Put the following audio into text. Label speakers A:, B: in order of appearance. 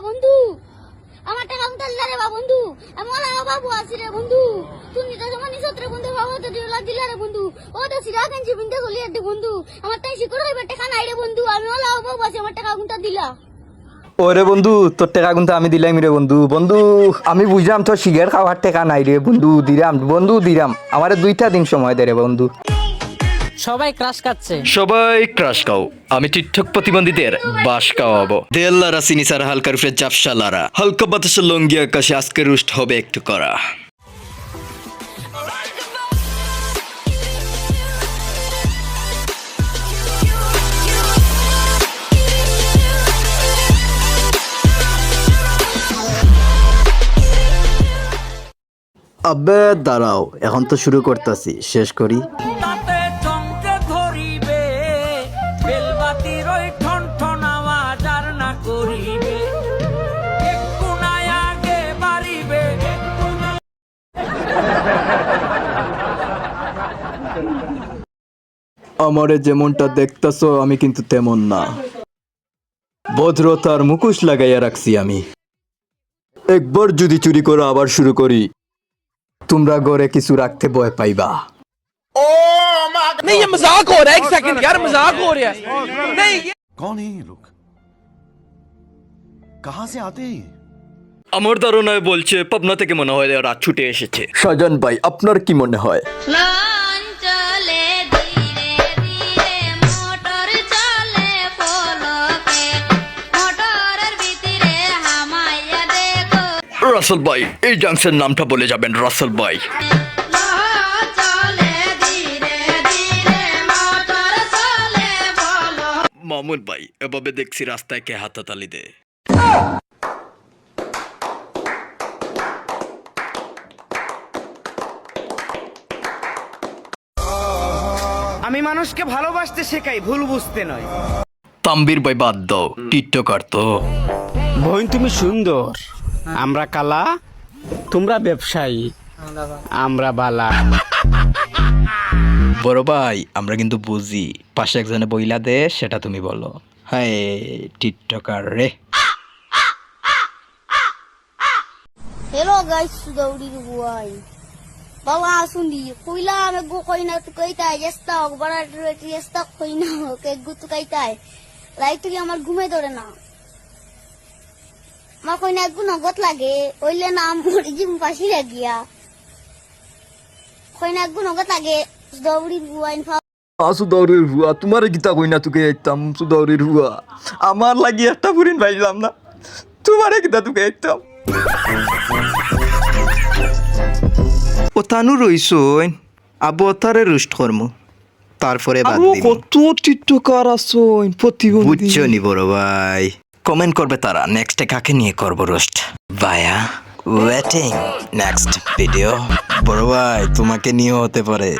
A: বন্ধু আমার টাকা কোনটা দিলা রে বন্ধু আমি ওলা বাবু আছি রে বন্ধু তুমি তো সমানি সত্রে বন্ধু বাবু তো দিলা রে বন্ধু ও তো সিরা গেঞ্জি বিনতে গলি রে বন্ধু আমার তাই শিকড় হইবে টাকা নাই রে বন্ধু আমি ওলা বাবু আছি আমার টাকা কোনটা দিলা
B: ওরে বন্ধু তোর টাকা কিন্তু আমি দিলাম রে বন্ধু বন্ধু আমি বুঝলাম তোর সিগারেট খাওয়ার টাকা নাই রে বন্ধু দিরাম আমারে 2টা দিন সময় দে রে বন্ধু
C: সবাই ক্রাশ খাচ্ছে
D: সবাই ক্রাশ খাও আমি টিকটক প্রতিবন্ধীদের বাস খাওয়াবো দেল্লারা সিনিসার হালকা রুফে জাফশালারা হালকা বাতাসে লঙ্গি আকাশে আজকে রুষ্ট হবে একটু করা
B: আবে দাঁড়াও এখন তো শুরু করতেছি শেষ করি
E: তাতে চমকে ধরিবে বেলবাতির ওই ঠন ঠন আওয়াজ আর না করিবে একটু নাই আগে বাড়িবে
B: আমারে যেমনটা দেখতাছো আমি কিন্তু তেমন না ভদ্রতার মুখোশ লাগাইয়া রাখছি আমি একবার যদি চুরি করা আবার শুরু করি তোমরা ঘরে কিছু রাখতে ভয় পাইবা
E: नहीं ये मजाक हो रहा है एक सेकंड यार मजाक हो रहा है नहीं
F: कौन है ये लोग कहां से आते हैं ये?
D: আমার ধারণায় বলছে পাবনা থেকে মনে হয় রাত ছুটে এসেছে
B: সাজান ভাই আপনার কি মনে হয়
A: চলে ধীরে ধীরে মোটর চলে পলকে মোটরের ভিতরে হামাইয়া দেখো
D: রাসেল ভাই এই জাংশন নামটা বলে যাবেন রাসেল ভাই
A: চলে ধীরে ধীরে মোটর চলে বলো
D: মামুন ভাই এভাবে দেখছি রাস্তায় কে হাততালি দে
E: আমি মানুষকে ভালোবাসতে শেখাই ভুল বুঝতে নয়
D: তাম্বির ভাই বাদ দাও টিকটকার তো
G: বোন তুমি সুন্দর আমরা কালা তোমরা ব্যবসায়ী আমরা বালা
B: বড় ভাই আমরা কিন্তু বুঝি পাশে একজনে বইলা দে সেটা তুমি বলো হাই টিকটকার রে
A: Hello guys, Sudauri Buai. Bawa sundi, kuila me go koina tu kaita, yesta, bara tu yesta koina, ke gu tu kaita. Like tu amar ঘুমে ধরে না। মা কইনা একটু নগদ লাগে, ওইলে না মরি জিম পাশি লাগিয়া। কইনা একটু নগদ লাগে, Sudauri Buai
B: সুদৌরির হুয়া তোমার গীতা কইনা তুকে একদম সুদৌরির হুয়া আমার লাগি একটা পুরিন পাইলাম না তোমার গীতা তুকে একদম ও তানু রইছইন আবু তারে রুষ্ট করম তারপরে বাদ দিই কত টিকটকার আসইন প্রতিবন্ধী বুঝছো নি বড় ভাই কমেন্ট করবে তারা নেক্সটে কাকে নিয়ে করব রোস্ট ভাইয়া ওয়েটিং নেক্সট ভিডিও বড় ভাই তোমাকে নিয়ে হতে পারে